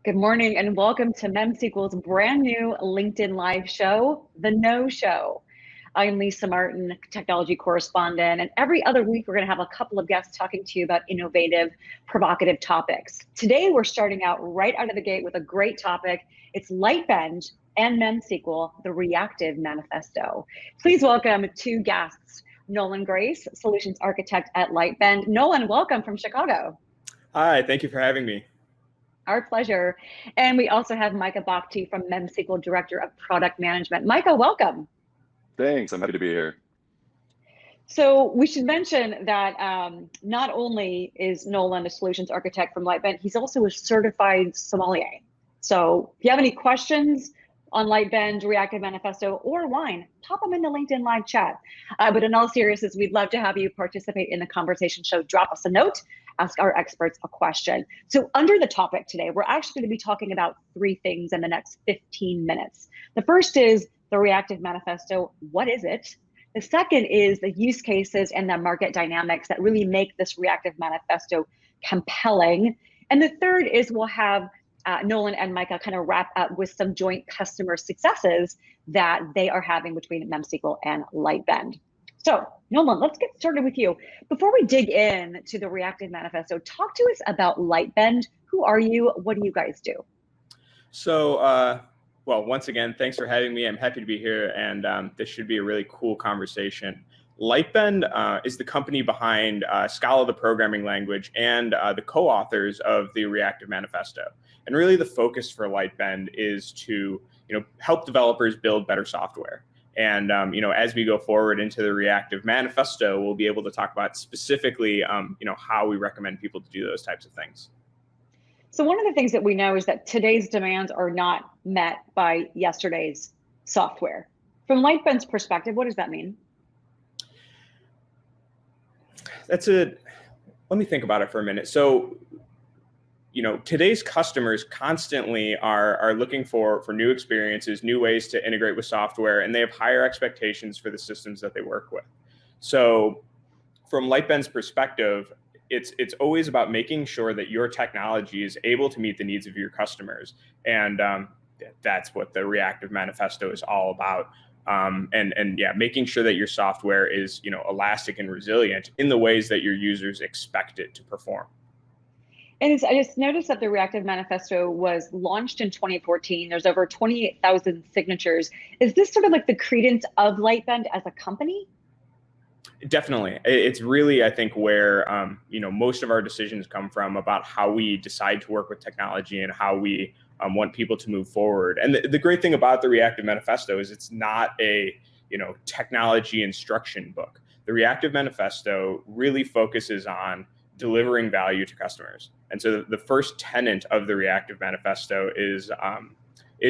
Good morning and welcome to MemSQL's brand new LinkedIn Live show, The No Show. I'm Lisa Martin, technology correspondent, and every other week we're going to have a couple of guests talking to you about innovative, provocative topics. Today we're starting out right out of the gate with a great topic. It's Lightbend and MemSQL, the Reactive Manifesto. Please welcome two guests, Nolan Grace, Solutions Architect at Lightbend. Nolan, welcome from Chicago. Hi, thank you for having me. Our pleasure. And we also have Micah Bhakti from MemSQL, Director of Product Management. Micah, welcome. Thanks, I'm happy to be here. So we should mention that not only is Nolan a solutions architect from Lightbend, he's also a certified sommelier. So if you have any questions on Lightbend, Reactive Manifesto, or wine, pop them in the LinkedIn Live chat. But in all seriousness, we'd love to have you participate in the conversation. So drop us a note, ask our experts a question. So under the topic today, we're actually going to be talking about three things in the next 15 minutes. The first is the Reactive Manifesto. What is it? The second is the use cases and the market dynamics that really make this Reactive Manifesto compelling. And the third is we'll have Nolan and Micah kind of wrap up with some joint customer successes that they are having between MemSQL and Lightbend. So Nolan, let's get started with you. Before we dig in to the Reactive Manifesto, talk to us about Lightbend. Who are you? What do you guys do? So, well, once again, thanks for having me. I'm happy to be here, and this should be a really cool conversation. Lightbend is the company behind Scala, the programming language, and the co-authors of the Reactive Manifesto. And really the focus for Lightbend is to help developers build better software. And as we go forward into the Reactive Manifesto, we'll be able to talk about specifically how we recommend people to do those types of things. So one of the things that we know is that today's demands are not met by yesterday's software. From Lightbend's perspective, what does that mean? Let me think about it for a minute. So, today's customers constantly are looking for new experiences, new ways to integrate with software, and they have higher expectations for the systems that they work with. So from Lightbend's perspective, it's always about making sure that your technology is able to meet the needs of your customers. And that's what the Reactive Manifesto is all about. Making sure that your software is, elastic and resilient in the ways that your users expect it to perform. And I just noticed that the Reactive Manifesto was launched in 2014. There's over 28,000 signatures. Is this sort of like the credence of Lightbend as a company? Definitely. It's really, I think, where most of our decisions come from about how we decide to work with technology and how we want people to move forward. And the great thing about the Reactive Manifesto is it's not a technology instruction book. The Reactive Manifesto really focuses on delivering value to customers. And so the first tenet of the Reactive Manifesto is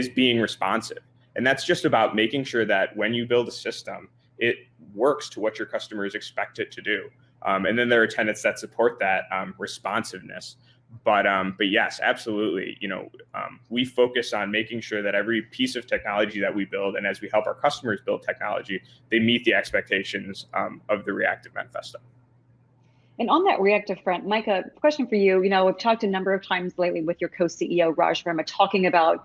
being responsive. And that's just about making sure that when you build a system, it works to what your customers expect it to do. And then there are tenets that support that responsiveness. But yes, absolutely. We focus on making sure that every piece of technology that we build, and as we help our customers build technology, they meet the expectations of the Reactive Manifesto. And on that reactive front, Micah, question for you. We've talked a number of times lately with your co-CEO, Raj Verma, talking about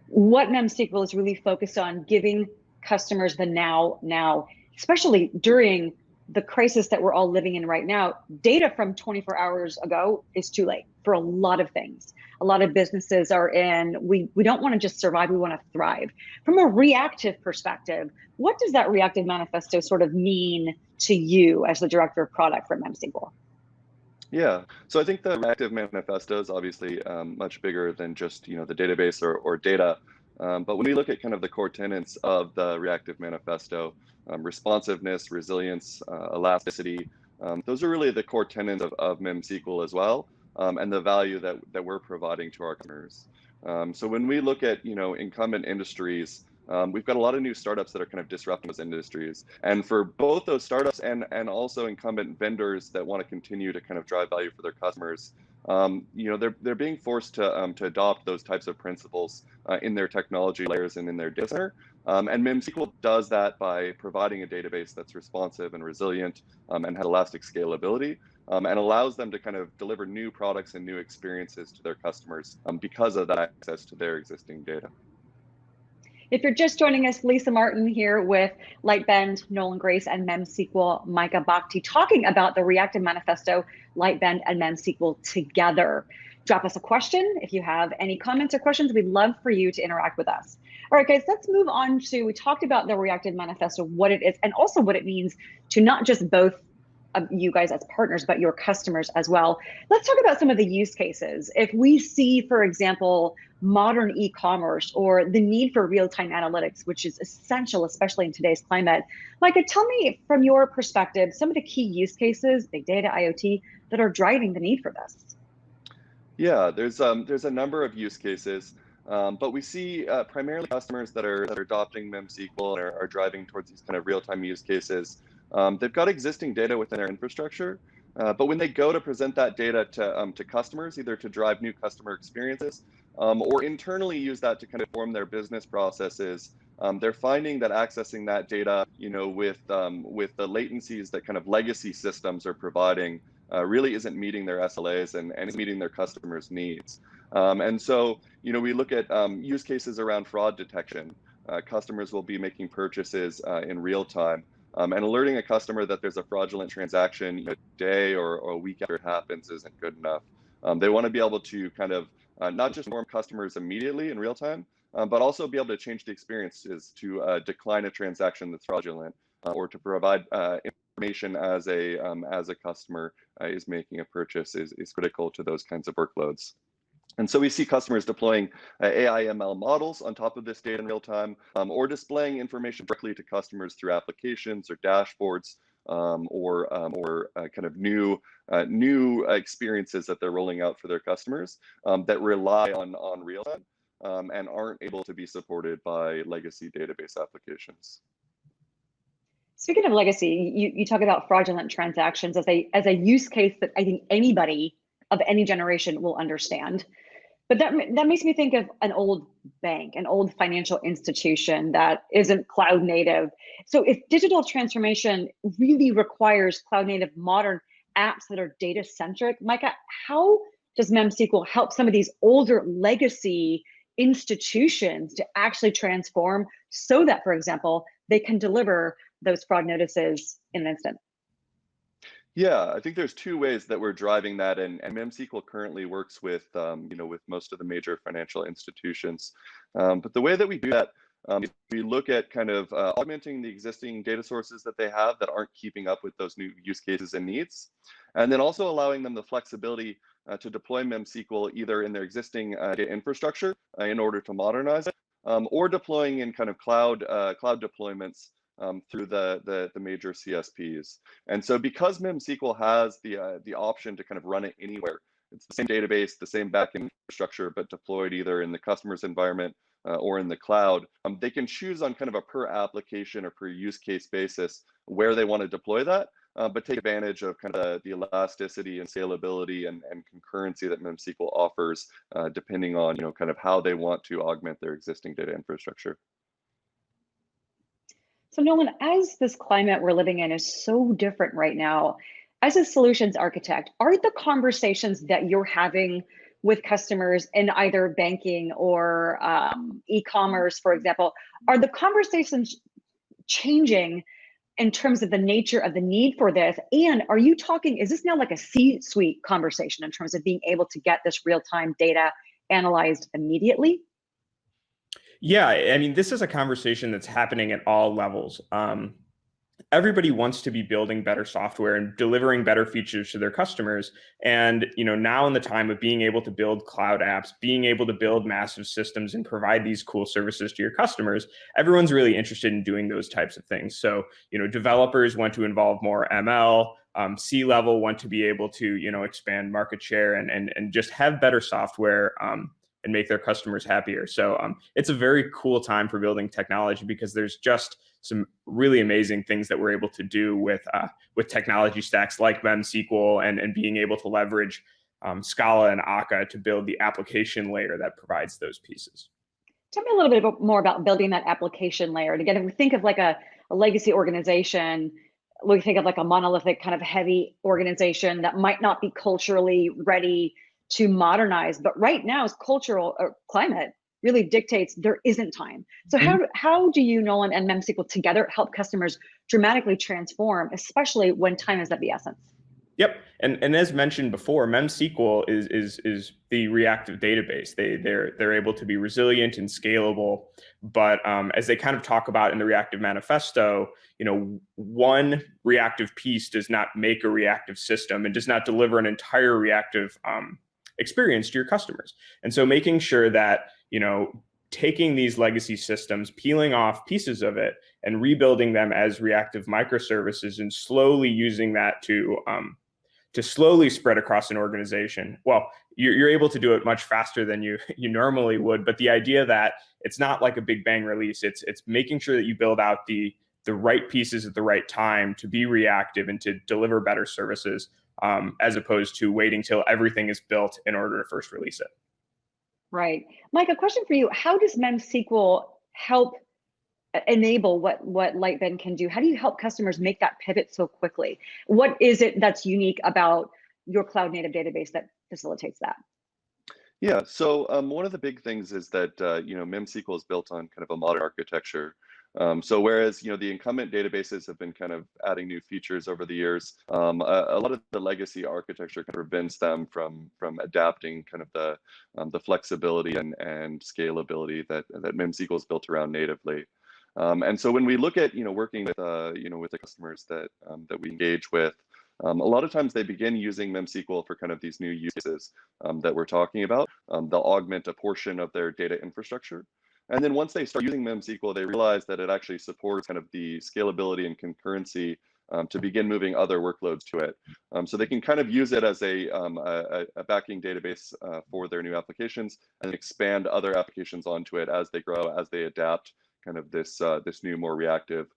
what MemSQL is really focused on giving customers the now, especially during the crisis that we're all living in right now. Data from 24 hours ago is too late for a lot of things. A lot of businesses are in, we don't want to just survive, we want to thrive. From a reactive perspective, what does that Reactive Manifesto sort of mean to you as the director of product for MemSQL? Yeah, so I think the Reactive Manifesto is obviously much bigger than just the database or data. But when we look at kind of the core tenets of the Reactive Manifesto, responsiveness, resilience, elasticity, those are really the core tenets of MemSQL as well, and the value that we're providing to our customers. So when we look at incumbent industries, we've got a lot of new startups that are kind of disrupting those industries. And for both those startups and also incumbent vendors that want to continue to kind of drive value for their customers, they're being forced to adopt those types of principles in their technology layers and in their data center. And MemSQL does that by providing a database that's responsive and resilient and has elastic scalability. and allows them to kind of deliver new products and new experiences to their customers because of that access to their existing data. If you're just joining us, Lisa Martin here with Lightbend, Nolan Grace, and MemSQL, Micah Bhakti, talking about the Reactive Manifesto, Lightbend, and MemSQL together. Drop us a question if you have any comments or questions. We'd love for you to interact with us. All right, guys, let's move on to, we talked about the Reactive Manifesto, what it is, and also what it means to not just both you guys as partners, but your customers as well. Let's talk about some of the use cases. If we see, for example, modern e-commerce or the need for real-time analytics, which is essential, especially in today's climate. Micah, tell me from your perspective, some of the key use cases, big data, IoT, that are driving the need for this. Yeah, there's a number of use cases, but we see primarily customers that are adopting MemSQL and are driving towards these kind of real-time use cases. They've got existing data within their infrastructure, but when they go to present that data to customers, either to drive new customer experiences or internally use that to kind of form their business processes, they're finding that accessing that data, with the latencies that kind of legacy systems are providing, really isn't meeting their SLAs and is meeting their customers' needs. And so, we look at use cases around fraud detection. Customers will be making purchases in real time. And alerting a customer that there's a fraudulent transaction a day or a week after it happens isn't good enough. They want to be able to kind of not just inform customers immediately in real time, but also be able to change the experiences to decline a transaction that's fraudulent or to provide information as a customer is making a purchase is critical to those kinds of workloads. And so we see customers deploying AI ML models on top of this data in real time, or displaying information directly to customers through applications or dashboards, or kind of new experiences that they're rolling out for their customers that rely on real time and aren't able to be supported by legacy database applications. Speaking of legacy, you talk about fraudulent transactions as a use case that I think anybody of any generation will understand. But that makes me think of an old bank, an old financial institution that isn't cloud native. So if digital transformation really requires cloud native modern apps that are data centric, Micah, how does MemSQL help some of these older legacy institutions to actually transform so that, for example, they can deliver those fraud notices in an instant? Yeah, I think there's two ways that we're driving that, and MemSQL currently works with with most of the major financial institutions. But the way that we do that is we look at kind of augmenting the existing data sources that they have that aren't keeping up with those new use cases and needs, and then also allowing them the flexibility to deploy MemSQL either in their existing data infrastructure in order to modernize it, or deploying in kind of cloud deployments through the major CSPs. And so because MemSQL has the option to kind of run it anywhere, it's the same database, the same backend infrastructure, but deployed either in the customer's environment or in the cloud, they can choose on kind of a per application or per use case basis where they want to deploy that, but take advantage of kind of the elasticity and scalability and concurrency that MemSQL offers, depending on kind of how they want to augment their existing data infrastructure. So Nolan, as this climate we're living in is so different right now, as a solutions architect, are the conversations that you're having with customers in either banking or e-commerce, for example, are the conversations changing in terms of the nature of the need for this? And are you talking, is this now like a C-suite conversation in terms of being able to get this real-time data analyzed immediately? Yeah, I mean, this is a conversation that's happening at all levels. Everybody wants to be building better software and delivering better features to their customers. And now in the time of being able to build cloud apps, being able to build massive systems and provide these cool services to your customers, everyone's really interested in doing those types of things. So, developers want to involve more ML, C-level want to be able to, expand market share and just have better software and make their customers happier. So it's a very cool time for building technology because there's just some really amazing things that we're able to do with technology stacks like MemSQL and being able to leverage Scala and Akka to build the application layer that provides those pieces. Tell me a little bit more about building that application layer. And again, if we think of like a legacy organization, we think of like a monolithic kind of heavy organization that might not be culturally ready to modernize. But right now, cultural climate really dictates there isn't time. So how do you, Nolan, and MemSQL together help customers dramatically transform, especially when time is of the essence? Yep, and as mentioned before, MemSQL is the reactive database. They're able to be resilient and scalable, but as they kind of talk about in the Reactive Manifesto, one reactive piece does not make a reactive system and does not deliver an entire reactive experience to your customers. And so making sure that taking these legacy systems, peeling off pieces of it, and rebuilding them as reactive microservices, and slowly using that to slowly spread across an organization. Well, you're able to do it much faster than you normally would, but the idea that it's not like a big bang release, it's making sure that you build out the right pieces at the right time to be reactive and to deliver better services, as opposed to waiting till everything is built in order to first release it. Right. Mike, a question for you. How does MemSQL help enable what Lightbend can do? How do you help customers make that pivot so quickly? What is it that's unique about your cloud native database that facilitates that? Yeah, so one of the big things is that MemSQL is built on kind of a modern architecture. So whereas the incumbent databases have been kind of adding new features over the years, a lot of the legacy architecture kind of prevents them from adapting kind of the flexibility and scalability that MemSQL is built around natively. And so when we look at working with with the customers that we engage with, a lot of times they begin using MemSQL for kind of these new use cases that we're talking about. They'll augment a portion of their data infrastructure. And then once they start using MemSQL, they realize that it actually supports kind of the scalability and concurrency to begin moving other workloads to it. So they can kind of use it as a backing database for their new applications and expand other applications onto it as they grow, as they adapt kind of this new, more reactive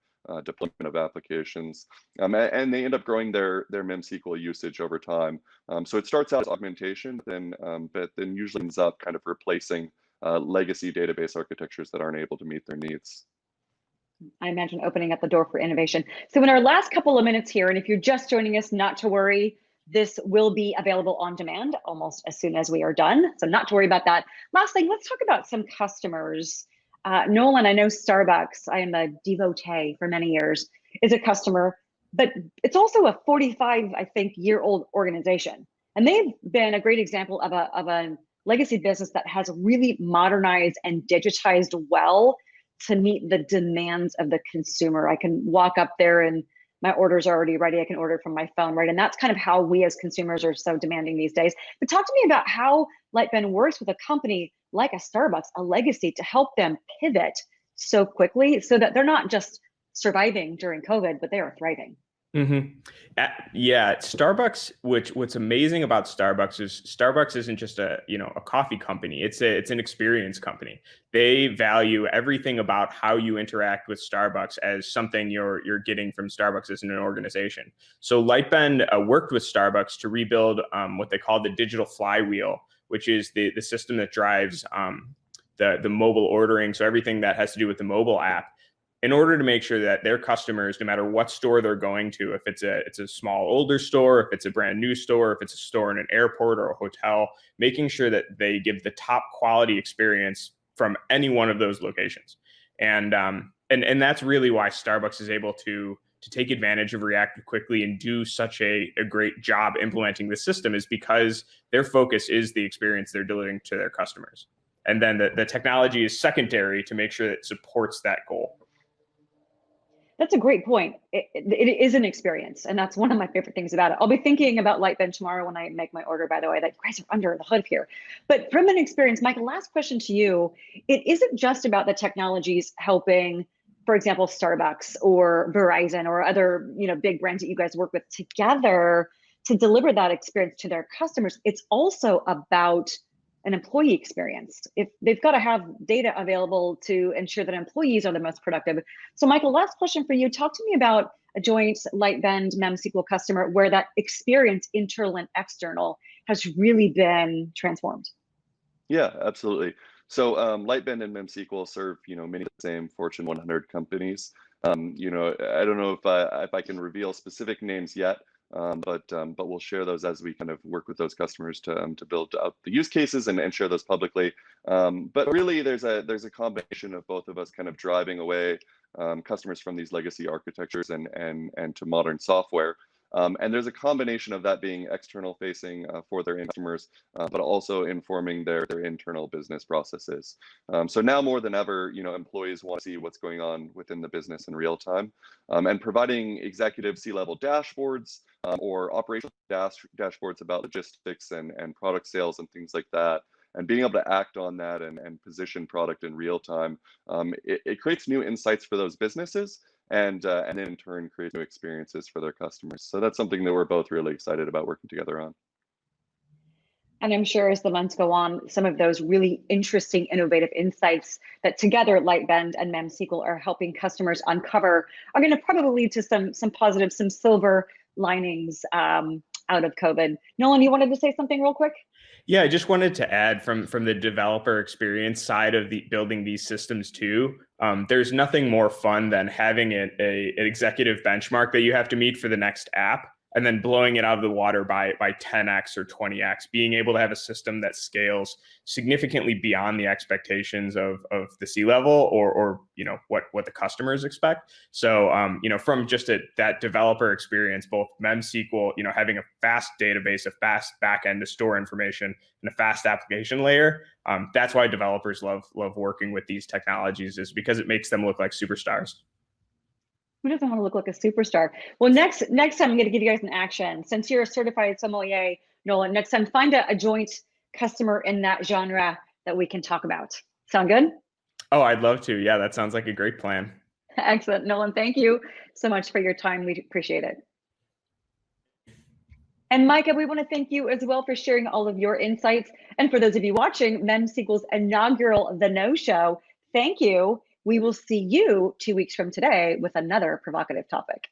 deployment of applications, and they end up growing their MemSQL usage over time. So it starts out as augmentation, but then usually ends up kind of replacing legacy database architectures that aren't able to meet their needs. I imagine opening up the door for innovation. So in our last couple of minutes here, and if you're just joining us, not to worry, this will be available on demand almost as soon as we are done. So not to worry about that. Last thing, let's talk about some customers. Nolan, I know Starbucks, I am a devotee for many years, is a customer, but it's also a 45, I think, year-old organization. And they've been a great example of a legacy business that has really modernized and digitized well to meet the demands of the consumer. I can walk up there and my orders are already ready. I can order from my phone, right? And that's kind of how we as consumers are so demanding these days. But talk to me about how Lightbend works with a company like a Starbucks, a legacy, to help them pivot so quickly so that they're not just surviving during COVID, but they are thriving. Yeah, Starbucks. What's amazing about Starbucks is Starbucks isn't just a coffee company. It's an experience company. They value everything about how you interact with Starbucks as something you're getting from Starbucks as an organization. So Lightbend worked with Starbucks to rebuild what they call the digital flywheel, which is the system that drives the mobile ordering. So everything that has to do with the mobile app, in order to make sure that their customers, no matter what store they're going to, if it's a small older store, if it's a brand new store, if it's a store in an airport or a hotel, making sure that they give the top quality experience from any one of those locations. And that's really why Starbucks is able to take advantage of Reactive quickly and do such a great job implementing the system, is because their focus is the experience they're delivering to their customers. And then the technology is secondary to make sure that it supports that goal. That's a great point. It is an experience, and that's one of my favorite things about it. I'll be thinking about Lightbend tomorrow when I make my order, by the way, that you guys are under the hood here. But from an experience, Micah, last question to you. It isn't just about the technologies helping, for example, Starbucks or Verizon or other big brands that you guys work with together to deliver that experience to their customers. It's also about an employee experience. If they've got to have data available to ensure that employees are the most productive. So Michael, last question for you. Talk to me about a joint Lightbend MemSQL customer where that experience, internal and external, has really been transformed. Yeah, absolutely. So Lightbend and MemSQL serve many of the same Fortune 100 companies. You know, I don't know if I can reveal specific names yet, but we'll share those as we kind of work with those customers to build out the use cases and share those publicly. But really, there's a combination of both of us kind of driving away customers from these legacy architectures and to modern software. And there's a combination of that being external facing for their customers, but also informing their internal business processes. So now more than ever, you know, employees want to see what's going on within the business in real time, and providing executive C-level dashboards or operational dashboards about logistics and product sales and things like that, and being able to act on that and position product in real time, it creates new insights for those businesses, and in turn creates new experiences for their customers. So that's something that we're both really excited about working together on. And I'm sure as the months go on, some of those really interesting, innovative insights that together Lightbend and MemSQL are helping customers uncover are going to probably lead to some positive, some silver linings out of COVID. Nolan, you wanted to say something real quick? Yeah, I just wanted to add from the developer experience side of building these systems too. There's nothing more fun than having an executive benchmark that you have to meet for the next app, and then blowing it out of the water by 10x or 20x, being able to have a system that scales significantly beyond the expectations of the C-level or you know what the customers expect. So you know, from just that developer experience, both MemSQL, you know, having a fast database, a fast backend to store information, and a fast application layer. That's why developers love working with these technologies, is because it makes them look like superstars. Who doesn't want to look like a superstar? Well, next time I'm going to give you guys an action. Since you're a certified sommelier, Nolan, next time find a joint customer in that genre that we can talk about. Sound good? Oh, I'd love to. Yeah, that sounds like a great plan. Excellent. Nolan, thank you so much for your time. We appreciate it. And Micah, we want to thank you as well for sharing all of your insights. And for those of you watching MemSQL's inaugural The No Show, thank you. We will see you 2 weeks from today with another provocative topic.